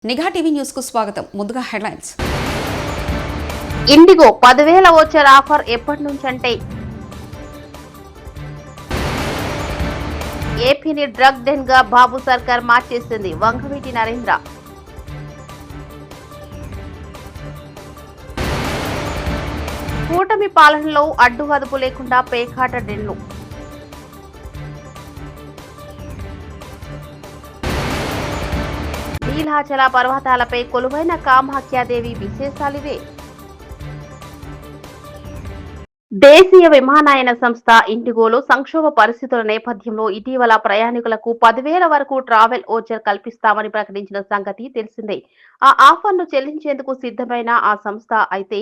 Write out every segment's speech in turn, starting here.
నిఘా TV news కు స్వాగతం. ముందుగా హెడ్లైన్స్. ఇండిగో 10,000 వోచర్ ఆఫర్ ఎప్పటి నుంచి అంటే ఏపీని డ్రగ్ డెన్ గా బాబు సర్కార్ మార్చేసింది వంగవీటి నరేంద్ర. కూటమి పాలనలో అడ్డు అదుపు లేకుండా పేకాట డెన్ను. నీలాచల పర్వతాలపై కొలువైన కామాఖ్యాదేవి విశేషాలివే. దేశీయ విమానయాన సంస్థ ఇండిగోలో సంక్షోభ పరిస్థితుల నేపథ్యంలో ఇటీవల ప్రయాణికులకు 10,000 వరకు ట్రావెల్ ఓచర్ కల్పిస్తామని ప్రకటించిన సంగతి తెలిసిందే. ఆ ఆఫర్ను చెల్లించేందుకు సిద్ధమైన ఆ సంస్థ అయితే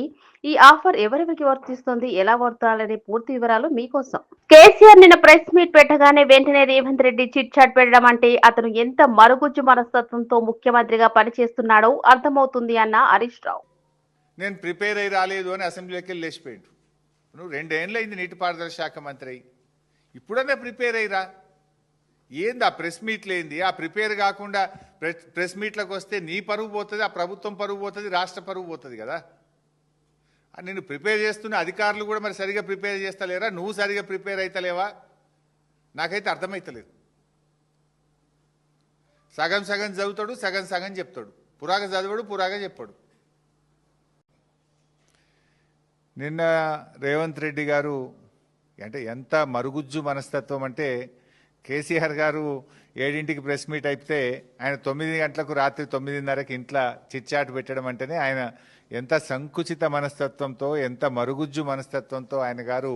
ఈ ఆఫర్ ఎవరెవరికి వర్తిస్తుంది, ఎలా వర్తాలనే పూర్తి వివరాలు మీకోసం. కేసీఆర్ నిన్న ప్రెస్ మీట్ పెట్టగానే వెంటనే రేవంత్ రెడ్డి చిట్ చాట్ పెట్టడం అంటే అతను ఎంత మరుగుజ్జు మనస్తత్వంతో ముఖ్యమంత్రిగా పనిచేస్తున్నాడో అర్థమవుతుంది అన్న హరీష్ రావు. నేను ప్రిపేర్ అయ్యి రాలేదు అని అసెంబ్లీకి వెళ్ళి లేచిపోయాడు. నువ్వు 2 ఏళ్ళు అయింది నీటిపారుదల శాఖ మంత్రి అయ్యి, ఇప్పుడన్నా ప్రిపేర్ అయ్యిరా. ఏంది ఆ ప్రెస్ మీట్లు ఏంది? ఆ ప్రిపేర్ కాకుండా ప్రెస్ మీట్లకు వస్తే నీ పరువు పోతుంది, ఆ ప్రభుత్వం పరువు పోతుంది, రాష్ట్ర పరువు పోతుంది కదా. నేను ప్రిపేర్ చేస్తున్న అధికారులు కూడా మరి సరిగా ప్రిపేర్ చేస్తలేరా? నువ్వు సరిగా ప్రిపేర్ అవుతలేవా? నాకైతే అర్థమవుతలేదు. సగం సగం చదువుతాడు, సగం సగం చెప్తాడు. పురాగా చదివాడు, పురాగా చెప్పాడు. నిన్న రేవంత్ రెడ్డి గారు అంటే ఎంత మరుగుజ్జు మనస్తత్వం అంటే, కేసీఆర్ గారు 7ంటికి ప్రెస్ మీట్ అయిపోతే ఆయన 9 గంటలకు రాత్రి 9:30కి ఇంట్లో చిట్చాటు పెట్టడం అంటేనే ఆయన ఎంత సంకుచిత మనస్తత్వంతో, ఎంత మరుగుజ్జు మనస్తత్వంతో ఆయన గారు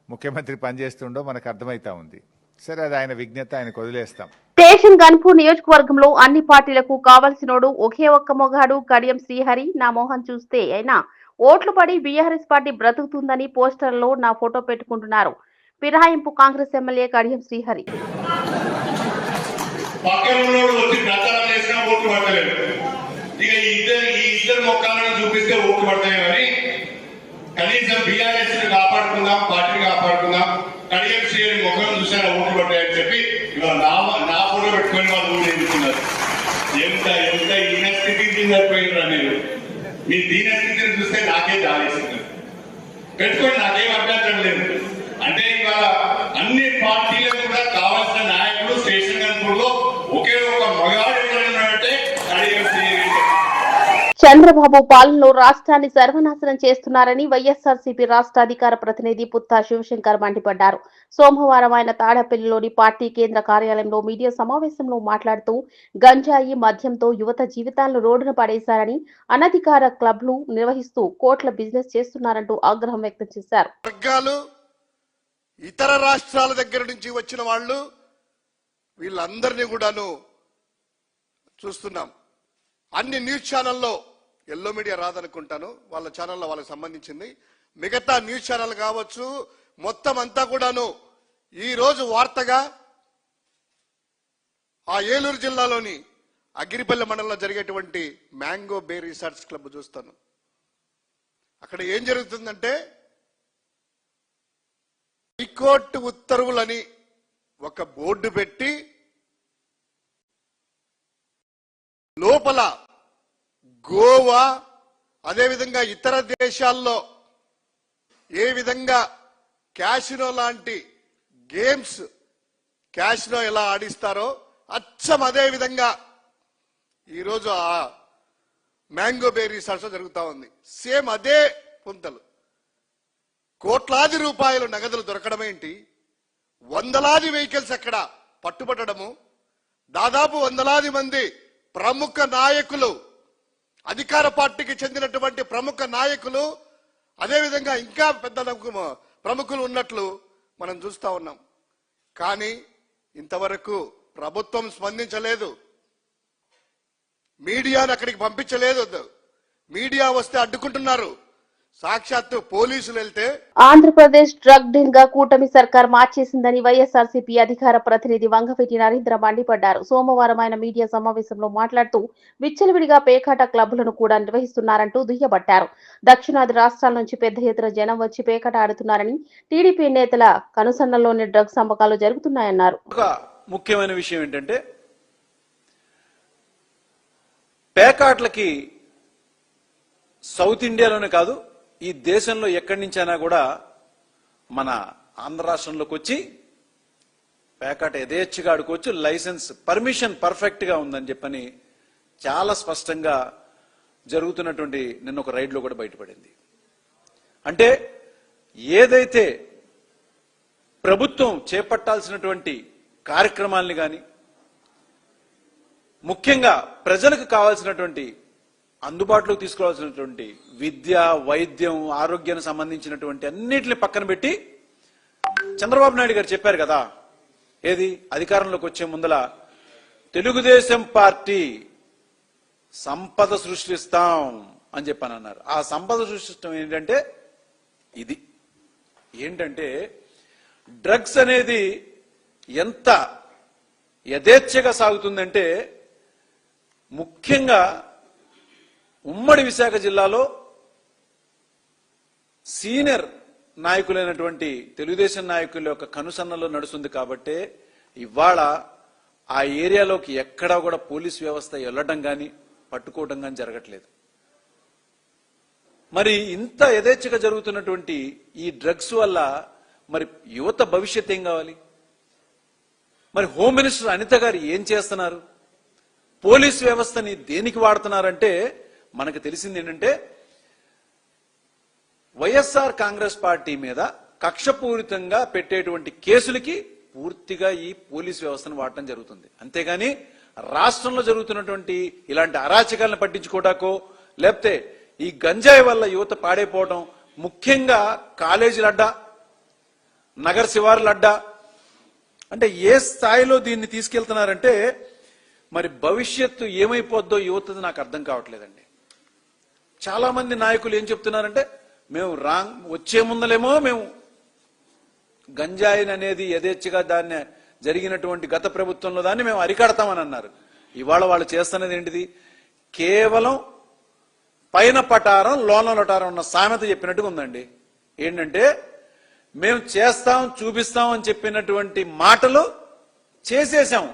ముఖ్యమంత్రి పనిచేస్తుండో మనకు అర్థమవుతా ఉంది. సరే, అది ఆయన విజ్ఞత, ఆయనకు వదిలేస్తాం. స్టేషన్ గన్పూర్ నియోజకవర్గంలో అన్ని పార్టీలకు కావలసినోడు ఒకే ఒక్క మొగాడు కడియం శ్రీహరి. నా మోహన్ చూస్తే అయినా ఓట్లు పడి బీఆర్ఎస్ పార్టీ బ్రతుకుతుందని పోస్టర్లో నా ఫోటో పెట్టుకుంటున్నారు. ఫిరాయింపు కాంగ్రెస్ ఎమ్మెల్యే కడియం శ్రీహరి. చూపిస్తే ఓట్లు పడతాయి కానీ కనీసం బీఆర్ఎస్ కాపాడుకుందాం, పార్టీని కాపాడుకుందాం, కడియం శ్రీహరి ముఖం చూసారా ఓట్లు పడ్డాయని చెప్పి ఇవాళ నా ఫోటో పెట్టుకొని వాళ్ళు ఊరు ఎదుగుతున్నారు. ఎంత ఎంత ఈయన స్థితికి సరిపోయినరా మీరు? మీ దీనస్థితిని చూస్తే నాకే దారేస్తుంది. పెట్టుకొని నాకేం అభ్యంతరం లేదు. అంటే ఇవాళ అన్ని పార్టీలకు కూడా కావాల్సిన నాయకుడు స్టేషన్ గన్పూర్లో ఒకే ఒక మగాడు ఎవరైనాడంటే కడియం శ్రీహరి. చంద్రబాబు పాలనలో రాష్ట్రాన్ని సర్వనాశనం చేస్తున్నారని వైఎస్ఆర్సీపీ రాష్ట్ర అధికార ప్రతినిధి పుత్తా శివశంకర్ మండిపడ్డారు. సోమవారం ఆయన తాడేపల్లిలోని పార్టీ కేంద్ర కార్యాలయంలో మీడియా సమావేశంలో మాట్లాడుతూ గంజాయి, మద్యంతో యువత జీవితాలను రోడ్డున పడేశారని, అనధికార క్లబ్లు నిర్వహిస్తూ కోట్ల బిజినెస్ చేస్తున్నారంటూ ఆగ్రహం వ్యక్తం చేశారు. ఇతర రాష్ట్రాల దగ్గర నుంచి వచ్చిన వాళ్ళు వీళ్ళందరినీ కూడాను చూస్తున్నాం. అన్ని న్యూస్ ఛానల్లో, ఎల్లో మీడియా రాదనుకుంటాను, వాళ్ళ ఛానల్లో వాళ్ళకి సంబంధించింది, మిగతా న్యూస్ ఛానల్ కావచ్చు, మొత్తం అంతా కూడాను ఈ రోజు వార్తగా ఆ ఏలూరు జిల్లాలోని అగిరిపల్లి మండలంలో జరిగేటువంటి మ్యాంగో బే రీసార్ట్స్ క్లబ్ చూస్తాను. అక్కడ ఏం జరుగుతుందంటే, హైకోర్టు ఉత్తర్వులని ఒక బోర్డు పెట్టి లోపల గోవా, అదేవిధంగా ఇతర దేశాల్లో ఏ విధంగా క్యాసినో లాంటి గేమ్స్, క్యాసినో ఎలా ఆడిస్తారో అచ్చం అదే విధంగా ఈరోజు ఆ మ్యాంగో బే రిసార్ట్స్ జరుగుతూ ఉంది. సేమ్ అదే పుంతలు. కోట్లాది రూపాయలు నగదులు దొరకడమేంటి, వందలాది వెహికల్స్ అక్కడ పట్టుబట్టడము, దాదాపు వందలాది మంది ప్రముఖ నాయకులు, అధికార పార్టీకి చెందినటువంటి ప్రముఖ నాయకులు, అదేవిధంగా ఇంకా పెద్ద ప్రముఖులు ఉన్నట్లు మనం చూస్తా ఉన్నాం. కానీ ఇంతవరకు ప్రభుత్వం స్పందించలేదు, మీడియాను అక్కడికి పంపించలేదు. మీడియా వస్తే అడ్డుకుంటున్నారు. సాక్షాత్తు పోలీసులు వెళ్తే ఆంధ్రప్రదేశ్ డ్రగ్ డెన్ గా కూటమి సర్కార్ మార్చేసిందని వైఎస్ఆర్సీపీ అధికార ప్రతినిధి వంగవీటి నరేంద్ర మండిపడ్డారు. సోమవారం ఆయన మీడియా సమావేశంలో మాట్లాడుతూ విచ్చలవిడిగా పేకాట క్లబ్లను కూడా నిర్వహిస్తున్నారంటూ దుయ్యబట్టారు. దక్షిణాది రాష్ట్రాల నుంచి పెద్ద ఎత్తున జనం వచ్చి పేకాట ఆడుతున్నారని, టీడీపీ నేతల కనుసన్నల్లోనే డ్రగ్స్ అమ్మకాలు జరుగుతున్నాయన్నారు. ముఖ్యమైన విషయం ఏంటంటే, పేకాట్లకి సౌత్ ఇండియాలోనే కాదు ఈ దేశంలో ఎక్కడి నుంచైనా కూడా మన ఆంధ్ర రాష్ట్రంలోకి వచ్చి పేకాట యథేచ్ఛగా ఆడుకోవచ్చు. లైసెన్స్ పర్మిషన్ పర్ఫెక్ట్ గా ఉందని చెప్పని చాలా స్పష్టంగా జరుగుతున్నటువంటి నిన్న ఒక రైడ్ లో కూడా బయటపడింది. అంటే ఏదైతే ప్రభుత్వం చేపట్టాల్సినటువంటి కార్యక్రమాల్ని కానీ ముఖ్యంగా ప్రజలకు కావాల్సినటువంటి అందుబాటులోకి తీసుకోవాల్సినటువంటి విద్య, వైద్యం, ఆరోగ్యానికి సంబంధించినటువంటి అన్నిటిని పక్కన పెట్టి చంద్రబాబు నాయుడు గారు చెప్పారు కదా, ఏది అధికారంలోకి వచ్చే ముందల తెలుగుదేశం పార్టీ సంపద సృష్టిస్తాం అని చెప్పని అన్నారు. ఆ సంపద సృష్టించడం ఏంటంటే ఇది ఏంటంటే డ్రగ్స్ అనేది ఎంత యథేచ్ఛగా సాగుతుందంటే ముఖ్యంగా ఉమ్మడి విశాఖ జిల్లాలో సీనియర్ నాయకులైనటువంటి తెలుగుదేశం నాయకుల యొక్క కనుసన్నలో నడుస్తుంది. కాబట్టే ఇవాళ ఆ ఏరియాలోకి ఎక్కడా కూడా పోలీస్ వ్యవస్థ వెళ్ళడం కానీ పట్టుకోవడం కానీ జరగట్లేదు. మరి ఇంత యథేచ్ఛగా జరుగుతున్నటువంటి ఈ డ్రగ్స్ వల్ల మరి యువత భవిష్యత్ ఏం కావాలి? మరి హోమ్ మినిస్టర్ అనిత గారు ఏం చేస్తున్నారు? పోలీస్ వ్యవస్థని దేనికి వాడుతున్నారంటే మనకు తెలిసింది ఏంటంటే వైఎస్ఆర్ కాంగ్రెస్ పార్టీ మీద కక్షపూరితంగా పెట్టేటువంటి కేసులకి పూర్తిగా ఈ పోలీస్ వ్యవస్థను వాడటం జరుగుతుంది. అంతేగాని రాష్ట్రంలో జరుగుతున్నటువంటి ఇలాంటి అరాచకాలను పట్టించుకోవడాకో లేకపోతే ఈ గంజాయి వల్ల యువత పాడైపోవడం, ముఖ్యంగా కాలేజీల అడ్డా, నగర శివారుల అడ్డా, అంటే ఏ స్థాయిలో దీన్ని తీసుకెళ్తున్నారంటే మరి భవిష్యత్తు ఏమైపోద్దో యువతది నాకు అర్థం కావట్లేదండి. చాలా మంది నాయకులు ఏం చెప్తున్నారంటే మేము వచ్చే ముందలేమో మేము గంజాయిని అనేది యథేచ్ఛగా దాన్ని జరిగినటువంటి గత ప్రభుత్వంలో దాన్ని మేము అరికడతామని అన్నారు. ఇవాళ వాళ్ళు చేస్తున్నది ఏంటిది? కేవలం పైన పటారం లోన లొటారం ఉన్న సామెత చెప్పినట్టుగా ఉందండి. ఏంటంటే మేము చేస్తాం చూపిస్తాం అని చెప్పినటువంటి మాటలు చేసేసాం.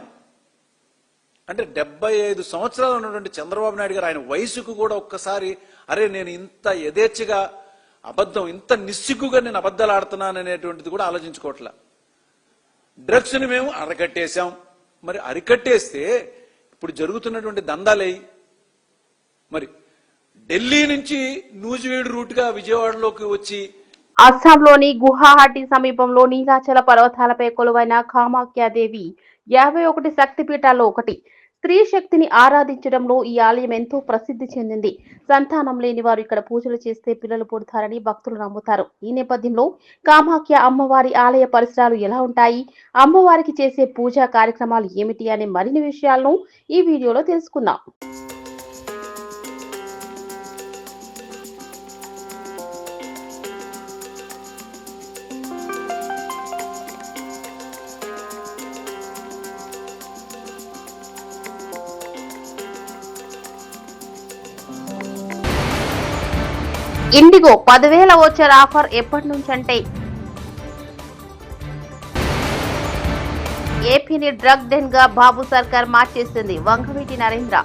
అంటే 75 సంవత్సరాలు ఉన్నటువంటి చంద్రబాబు నాయుడు గారు ఆయన వయసుకు కూడా ఒక్కసారి అరే నేను ఇంత యథేచ్ఛగా అబద్ధం, ఇంత నిస్సిగ్గుగా నేను అబద్ధాలు ఆడుతున్నాను అనేటువంటిది కూడా ఆలోచించుకోవట్లా. డ్రగ్స్ ని మేము అరికట్టేశాం. మరి అరికట్టేస్తే ఇప్పుడు జరుగుతున్నటువంటి దందాలే మరి ఢిల్లీ నుంచి నూజివీడు రూట్ గా విజయవాడలోకి వచ్చి అస్సాంలోని గువాహటి సమీపంలో నీలాచల పర్వతాలపై కొలువైన కామాఖ్యాదేవి 51 శక్తిపీఠాల్లో ఒకటి. స్త్రీ శక్తిని ఆరాధించడంలో ఈ ఆలయం ఎంతో ప్రసిద్ధి చెందింది. సంతానం లేని వారు ఇక్కడ పూజలు చేస్తే పిల్లలు పుడతారని భక్తులు నమ్ముతారు. ఈ నేపథ్యంలో కామాఖ్య అమ్మవారి ఆలయ పరిసరాలు ఎలా ఉంటాయి, అమ్మవారికి చేసే పూజా కార్యక్రమాలు ఏమిటి అనే మరిన్ని విషయాలను ఈ వీడియోలో తెలుసుకుందాం. ఇండిగో 10,000 వోచర్ ఆఫర్ ఎప్పటి నుంచి అంటే ఏపీని డ్రగ్ డెన్ గా బాబు సర్కార్ మార్చేసింది. వంగవీటి నరేంద్ర.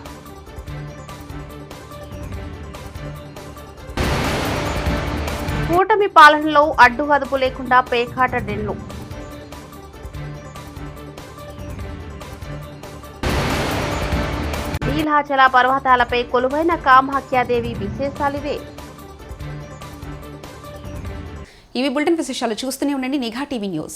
కూటమి పాలనలో అడ్డు అదుపు లేకుండా పేకాట డెన్లు. నీలాచల పర్వతాలపై కొలువైన కామాఖ్యాదేవి విశేషాలివే. ఇవి బులెటిన్ విశేషాలు. చూస్తూనే ఉండండి నిఘా టీవీ న్యూస్.